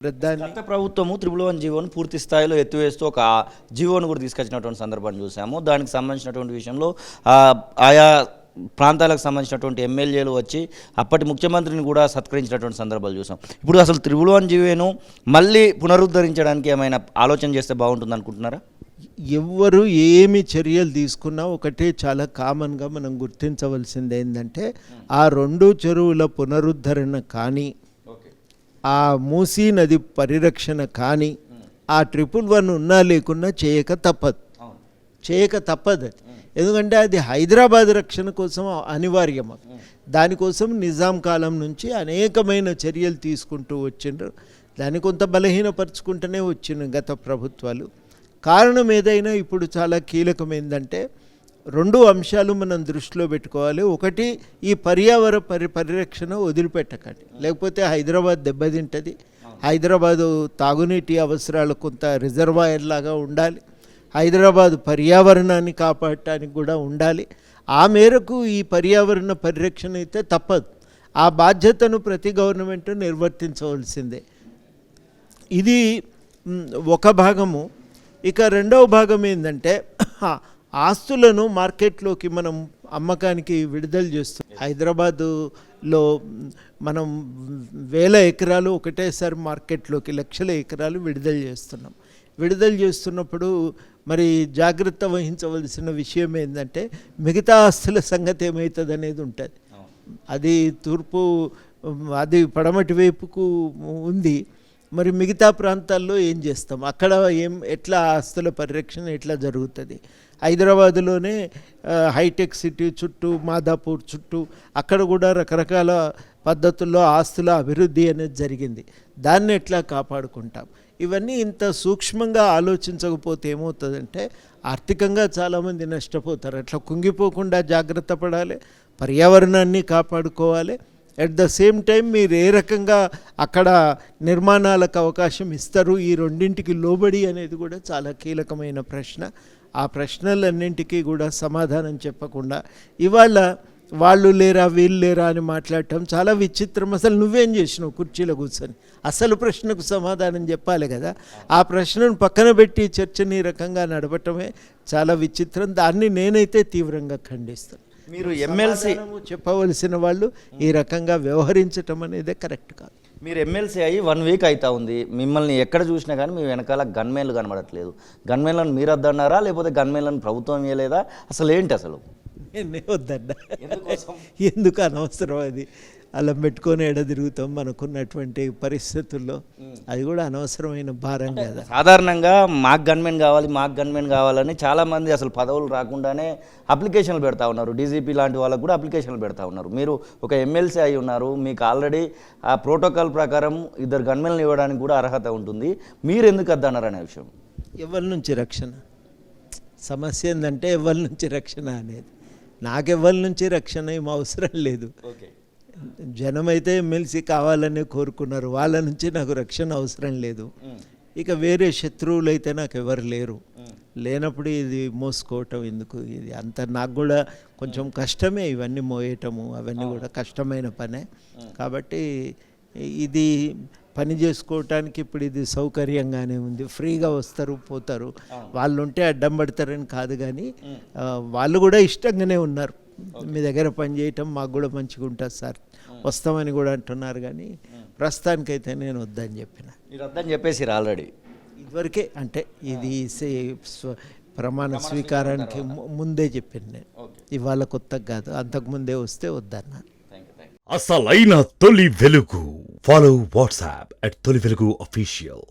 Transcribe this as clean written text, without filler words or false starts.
గత ప్రభుత్వము 111 జీవోను పూర్తి స్థాయిలో ఎత్తివేస్తూ ఒక జీవోను కూడా తీసుకొచ్చినటువంటి సందర్భాన్ని చూసాము. దానికి సంబంధించినటువంటి విషయంలో ఆయా ప్రాంతాలకు సంబంధించినటువంటి ఎమ్మెల్యేలు వచ్చి అప్పటి ముఖ్యమంత్రిని కూడా సత్కరించినటువంటి సందర్భాలు చూసాం. ఇప్పుడు అసలు 111 జీవోను మళ్ళీ పునరుద్ధరించడానికి ఏమైనా ఆలోచన చేస్తే బాగుంటుంది అనుకుంటున్నారా? ఎవ్వరు ఏమి చర్యలు తీసుకున్నా ఒకటే చాలా కామన్గా మనం గుర్తించవలసింది ఏంటంటే ఆ 2 చెరువుల పునరుద్ధరణ కానీ, ఆ మూసీ నది పరిరక్షణ కానీ, ఆ 111 ఉన్నా లేకున్నా చేయక తప్పదు. ఎందుకంటే అది హైదరాబాద్ రక్షణ కోసం అనివార్యం. దానికోసం నిజాం కాలం నుంచి అనేకమైన చర్యలు తీసుకుంటూ వచ్చిండ్రు. దాన్ని కొంత బలహీనపరుచుకుంటూనే వచ్చిన గత ప్రభుత్వాలు. కారణం ఏదైనా ఇప్పుడు చాలా కీలకం ఏంటంటే 2 అంశాలు మనం దృష్టిలో పెట్టుకోవాలి. ఒకటి, ఈ పరిరక్షణ వదిలిపెట్టకండి, లేకపోతే హైదరాబాద్ దెబ్బతింటుంది. హైదరాబాదు తాగునీటి అవసరాలు కొంత రిజర్వాయర్ లాగా ఉండాలి. హైదరాబాదు పర్యావరణాన్ని కాపాడటానికి కూడా ఉండాలి. ఆ మేరకు ఈ పర్యావరణ పరిరక్షణ అయితే తప్పదు. ఆ బాధ్యతను ప్రతి గవర్నమెంట్ నిర్వర్తించవలసిందే. ఇది ఒక భాగము. ఇక రెండవ భాగం ఏంటంటే ఆస్తులను మార్కెట్లోకి మనం అమ్మకానికి విడుదల చేస్తాం. హైదరాబాదులో మనం 1000 ఎకరాలు ఒకటేసారి మార్కెట్లోకి, లక్షల ఎకరాలు విడుదల చేస్తున్నప్పుడు మరి జాగ్రత్త వహించవలసిన విషయం ఏంటంటే మిగతా ఆస్తుల సంగతి ఏమవుతుంది అనేది ఉంటుంది. అది తూర్పు, అది పడమటి వైపుకు ఉంది. మరి మిగతా ప్రాంతాల్లో ఏం చేస్తాం? అక్కడ ఎట్లా ఆస్తుల పరిరక్షణ ఎట్లా జరుగుతుంది? హైదరాబాదులోనే హైటెక్ సిటీ చుట్టూ, మాదాపూర్ చుట్టూ అక్కడ కూడా రకరకాల పద్ధతుల్లో ఆస్తుల అభివృద్ధి అనేది జరిగింది. దాన్ని ఎట్లా కాపాడుకుంటాం? ఇవన్నీ ఇంత సూక్ష్మంగా ఆలోచించకపోతే ఏమవుతుందంటే ఆర్థికంగా చాలామంది నష్టపోతారు. అట్లా కుంగిపోకుండా జాగ్రత్త పడాలి, పర్యావరణాన్ని కాపాడుకోవాలి. అట్ ద సేమ్ టైం మీరు ఏ రకంగా అక్కడ నిర్మాణాలకు అవకాశం ఇస్తారు, ఈ రెండింటికి లోబడి అనేది కూడా చాలా కీలకమైన ప్రశ్న. ఆ ప్రశ్నలన్నింటికీ కూడా సమాధానం చెప్పకుండా ఇవాళ వాళ్ళు లేరా వీళ్ళు లేరా అని మాట్లాడటం చాలా విచిత్రం. అసలు నువ్వేం చేసినావు కుర్చీలో కూర్చొని? అసలు ప్రశ్నకు సమాధానం చెప్పాలి కదా. ఆ ప్రశ్నను పక్కన పెట్టి చర్చని ఈ రకంగా నడపటమే చాలా విచిత్రం. దాన్ని నేనైతే తీవ్రంగా ఖండిస్తాను. మీరు ఎమ్మెల్సీ చెప్పవలసిన వాళ్ళు ఈ రకంగా వ్యవహరించటం అనేది కరెక్ట్ కాదు. మీరు ఎమ్మెల్సీ అయ్యి 1 వీక్ అవుతా ఉంది. మిమ్మల్ని ఎక్కడ చూసినా కానీ మీ వెనకాల గన్మెన్లు కనబడట్లేదు. గన్మెన్లను మీరు వద్దన్నారా, లేకపోతే గన్మెన్లను ప్రభుత్వం ఇవ్వలేదా? అసలు ఏంటి అసలు? నేనే వద్దన్నా. ఎందుకు అనవసరం అది? అలా పెట్టుకొని ఎడ తిరుగుతాం మనకున్నటువంటి పరిస్థితుల్లో. అది కూడా అనవసరమైన భారం కదా. సాధారణంగా మాకు గన్మెన్ కావాలని చాలామంది అసలు పదవులు రాకుండానే అప్లికేషన్లు పెడతా ఉన్నారు. డీజీపీ లాంటి వాళ్ళకు కూడా అప్లికేషన్లు పెడతా ఉన్నారు. మీరు ఒక ఎమ్మెల్సీ అయి ఉన్నారు, మీకు ఆల్రెడీ ఆ ప్రోటోకాల్ ప్రకారం 2 గన్మెన్లు ఇవ్వడానికి కూడా అర్హత ఉంటుంది. మీరు ఎందుకు వద్దన్నారనే విషయం. ఎవరి నుంచి రక్షణ? సమస్య ఏంటంటే ఎవరి నుంచి రక్షణ అనేది. నాకెవరి నుంచి రక్షణ ఏం అవసరం లేదు. జనమైతే ఎమ్మెల్సీ కావాలనే కోరుకున్నారు, వాళ్ళ నుంచి నాకు రక్షణ అవసరం లేదు. ఇక వేరే శత్రువులు అయితే నాకు ఎవరు లేరు. లేనప్పుడు ఇది మోసుకోవటం ఎందుకు? ఇది అంత నాకు కూడా కొంచెం కష్టమే, ఇవన్నీ మోయటము అవన్నీ కూడా కష్టమైన పనే. కాబట్టి ఇది పని చేసుకోవటానికి ఇప్పుడు ఇది సౌకర్యంగానే ఉంది. ఫ్రీగా వస్తారు పోతారు. వాళ్ళు ఉంటే అడ్డం పడతారని కాదు, కానీ వాళ్ళు కూడా ఇష్టంగానే ఉన్నారు. మీ దగ్గర పని చేయటం మాకు కూడా మంచిగా ఉంటుంది సార్, వస్తామని కూడా అంటున్నారు. కానీ ప్రస్తుతానికైతే నేను వద్దని చెప్పిన. మీరు వద్దని చెప్పేసి ఆల్రెడీ ఇదివరకే, అంటే ఇది ప్రమాణ స్వీకారానికి ముందే చెప్పింది నేను. ఇవాళ కొత్తగా కాదు, అంతకుముందే వస్తే వద్దన్నాను. అసలైన తొలి వెలుగు. ఫాలో వాట్సాప్ @తొలి వెలుగు official.